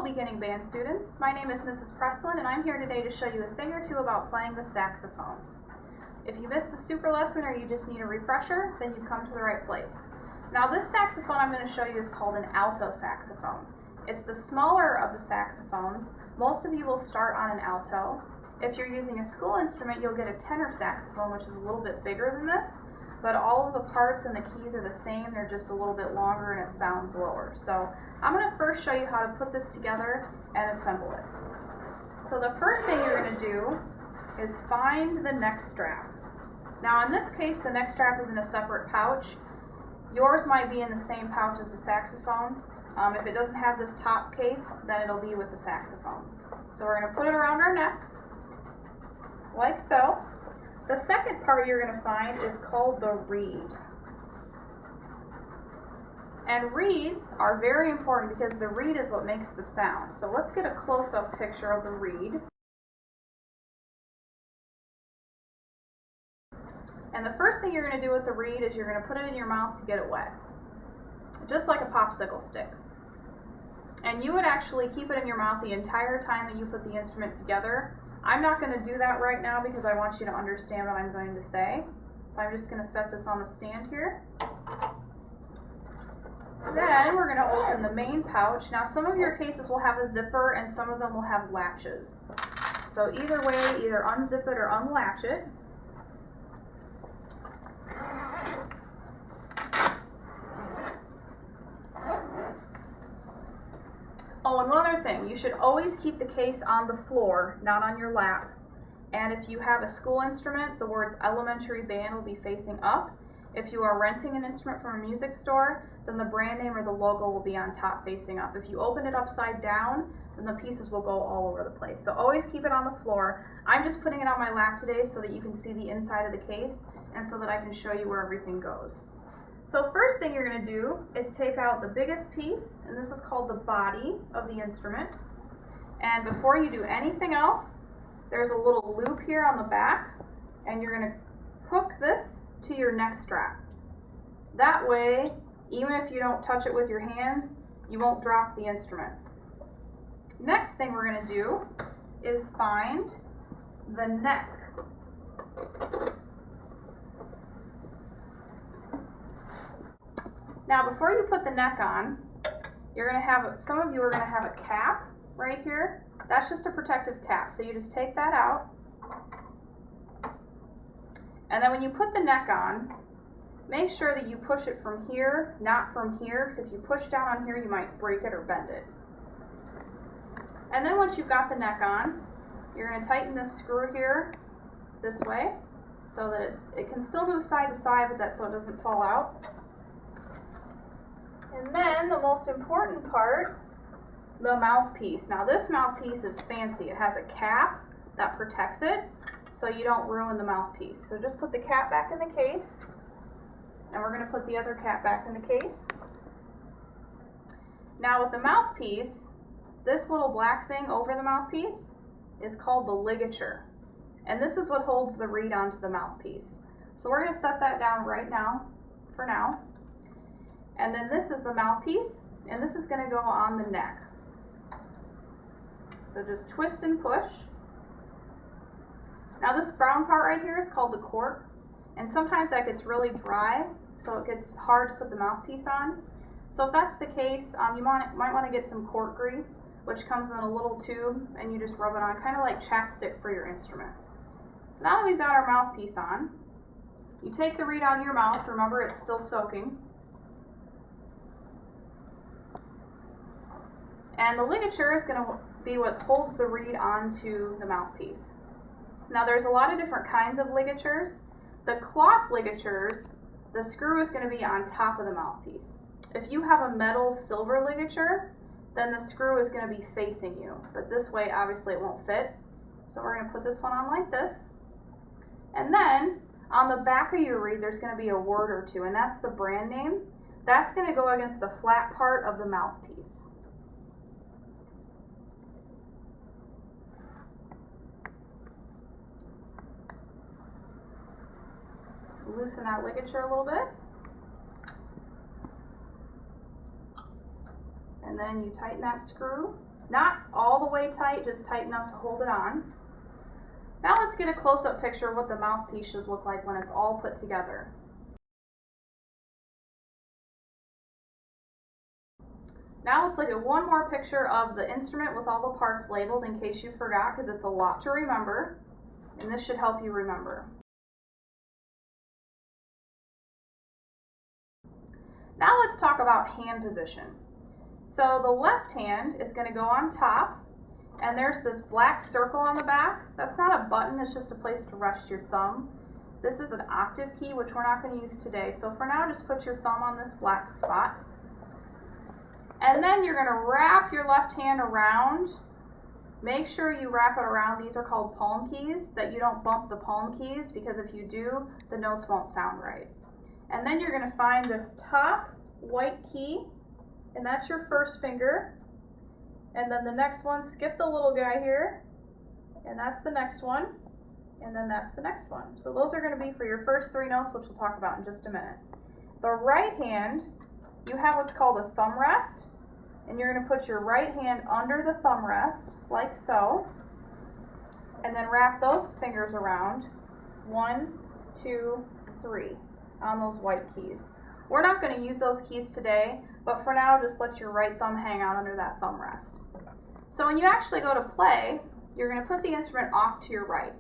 Hello beginning band students, my name is Mrs. Preslin and I'm here today to show you a thing or two about playing the saxophone. If you missed the super lesson or you just need a refresher, then you've come to the right place. Now this saxophone I'm going to show you is called an alto saxophone. It's the smaller of the saxophones. Most of you will start on an alto. If you're using a school instrument, you'll get a tenor saxophone, which is a little bit bigger than this, but all of the parts and the keys are the same. They're just a little bit longer and it sounds lower. So I'm going to first show you how to put this together and assemble it. So the first thing you're going to do is find the neck strap. Now in this case, the neck strap is in a separate pouch. Yours might be in the same pouch as the saxophone. If it doesn't have this top case, then it'll be with the saxophone. So we're going to put it around our neck, like so. The second part you're going to find is called the reed. And reeds are very important because the reed is what makes the sound. So let's get a close-up picture of the reed. And the first thing you're going to do with the reed is you're going to put it in your mouth to get it wet, just like a popsicle stick. And you would actually keep it in your mouth the entire time that you put the instrument together. I'm not going to do that right now because I want you to understand what I'm going to say. So I'm just going to set this on the stand here. Then we're going to open the main pouch. Now some of your cases will have a zipper and some of them will have latches. So either way, either unzip it or unlatch it. Oh, and one other thing, you should always keep the case on the floor, not on your lap. And if you have a school instrument, the words elementary band will be facing up. If you are renting an instrument from a music store, then the brand name or the logo will be on top facing up. If you open it upside down, then the pieces will go all over the place. So always keep it on the floor. I'm just putting it on my lap today so that you can see the inside of the case and so that I can show you where everything goes. So first thing you're going to do is take out the biggest piece, and this is called the body of the instrument. And before you do anything else, there's a little loop here on the back, and you're going to hook this to your neck strap. That way, even if you don't touch it with your hands, you won't drop the instrument. Next thing we're going to do is find the neck. Now before you put the neck on, you're going to have, some of you are going to have a cap right here. That's just a protective cap. So you just take that out. And then when you put the neck on, make sure that you push it from here, not from here, because if you push down on here, you might break it or bend it. And then once you've got the neck on, you're going to tighten this screw here this way so that it can still move side to side, but that so it doesn't fall out. And then the most important part, the mouthpiece. Now this mouthpiece is fancy. It has a cap that protects it so you don't ruin the mouthpiece. So just put the cap back in the case, and we're going to put the other cap back in the case. Now with the mouthpiece, this little black thing over the mouthpiece is called the ligature. And this is what holds the reed onto the mouthpiece. So we're going to set that down right now, for now. And then this is the mouthpiece, and this is going to go on the neck. So just twist and push. Now this brown part right here is called the cork, and sometimes that gets really dry, so it gets hard to put the mouthpiece on. So if that's the case, you might want to get some cork grease, which comes in a little tube, and you just rub it on, kind of like chapstick for your instrument. So now that we've got our mouthpiece on, you take the reed out of your mouth. Remember, it's still soaking. And the ligature is going to be what holds the reed onto the mouthpiece. Now there's a lot of different kinds of ligatures. The cloth ligatures, the screw is going to be on top of the mouthpiece. If you have a metal silver ligature, then the screw is going to be facing you. But this way, obviously, it won't fit. So we're going to put this one on like this. And then on the back of your reed, there's going to be a word or two, and that's the brand name. That's going to go against the flat part of the mouthpiece. Loosen that ligature a little bit. And then you tighten that screw Not all the way tight, just tight enough to hold it on. Now let's get a close-up picture of what the mouthpiece should look like when it's all put together. Now let's look at one more picture of the instrument with all the parts labeled in case you forgot, because it's a lot to remember, and this should help you remember. Now let's talk about hand position. So the left hand is going to go on top, and there's this black circle on the back. That's not a button, it's just a place to rest your thumb. This is an octave key, which we're not going to use today. So for now, just put your thumb on this black spot. And then you're going to wrap your left hand around. Make sure you wrap it around. These are called palm keys, that you don't bump the palm keys, because if you do, the notes won't sound right. And then you're going to find this top white key, and that's your first finger. And then the next one, skip the little guy here, and that's the next one, and then that's the next one. So those are going to be for your first 3 notes, which we'll talk about in just a minute. The right hand, you have what's called a thumb rest, and you're going to put your right hand under the thumb rest, like so, and then wrap those fingers around, 1, 2, 3, on those white keys. We're not going to use those keys today, but for now, just let your right thumb hang out under that thumb rest. So when you actually go to play, you're going to put the instrument off to your right.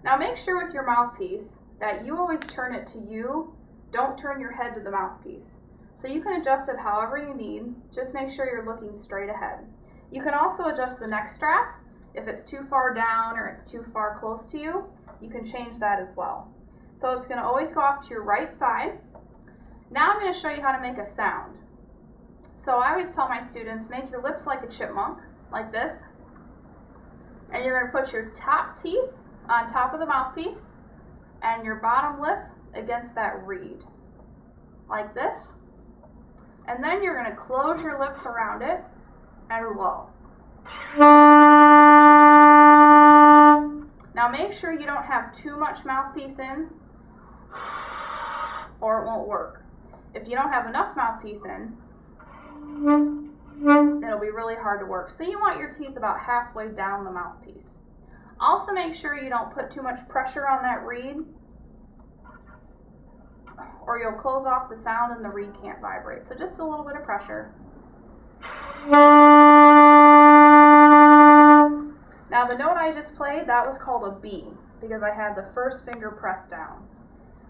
Now make sure with your mouthpiece that you always turn it to you. Don't turn your head to the mouthpiece. So you can adjust it however you need. Just make sure you're looking straight ahead. You can also adjust the neck strap. If it's too far down or it's too far close to you, you can change that as well. So it's going to always go off to your right side. Now I'm going to show you how to make a sound. So I always tell my students, make your lips like a chipmunk, like this. And you're going to put your top teeth on top of the mouthpiece and your bottom lip against that reed, like this. And then you're going to close your lips around it and blow. Now make sure you don't have too much mouthpiece in, or it won't work. If you don't have enough mouthpiece in, it'll be really hard to work. So you want your teeth about halfway down the mouthpiece. Also make sure you don't put too much pressure on that reed, or you'll close off the sound and the reed can't vibrate. So just a little bit of pressure. Now the note I just played, that was called a B, because I had the first finger pressed down.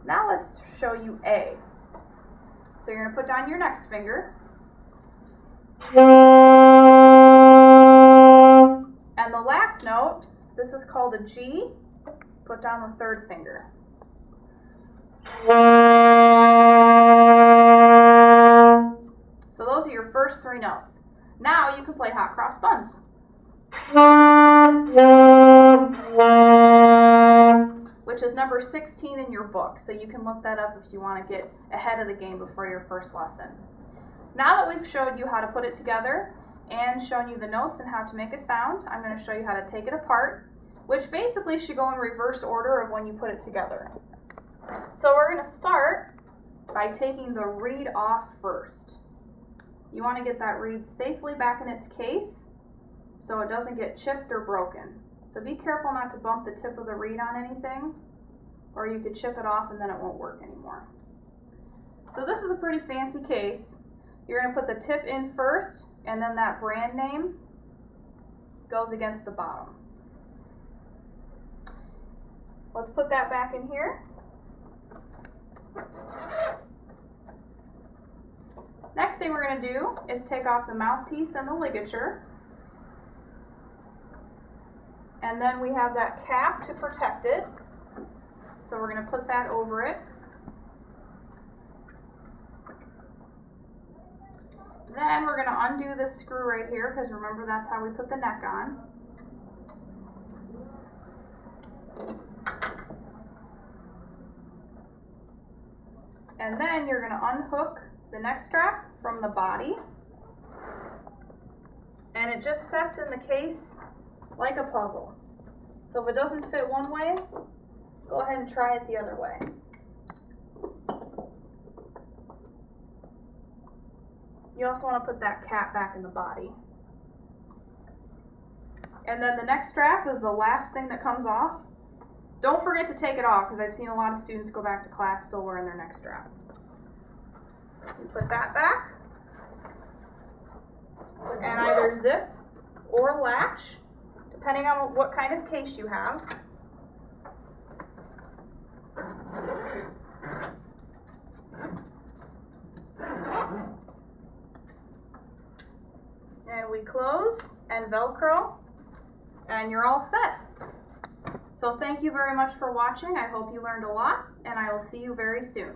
Now let's show you A. So you're going to put down your next finger. And the last note, this is called a G. Put down the third finger. So those are your first 3 notes. Now you can play hot cross buns, which is number 16 in your book. So you can look that up if you want to get ahead of the game before your first lesson. Now that we've showed you how to put it together and shown you the notes and how to make a sound, I'm going to show you how to take it apart, which basically should go in reverse order of when you put it together. So we're going to start by taking the reed off first. You want to get that reed safely back in its case so it doesn't get chipped or broken. So be careful not to bump the tip of the reed on anything, or you could chip it off and then it won't work anymore. So this is a pretty fancy case. You're going to put the tip in first, and then that brand name goes against the bottom. Let's put that back in here. Next thing we're going to do is take off the mouthpiece and the ligature. And then we have that cap to protect it. So we're going to put that over it. Then we're going to undo this screw right here, because remember that's how we put the neck on. And then you're going to unhook the neck strap from the body. And it just sets in the case like a puzzle. So if it doesn't fit one way, go ahead and try it the other way. You also want to put that cap back in the body. And then the next strap is the last thing that comes off. Don't forget to take it off because I've seen a lot of students go back to class still wearing their neck strap. You put that back and either zip or latch, depending on what kind of case you have. And we close and Velcro, and you're all set. So thank you very much for watching. I hope you learned a lot, and I will see you very soon.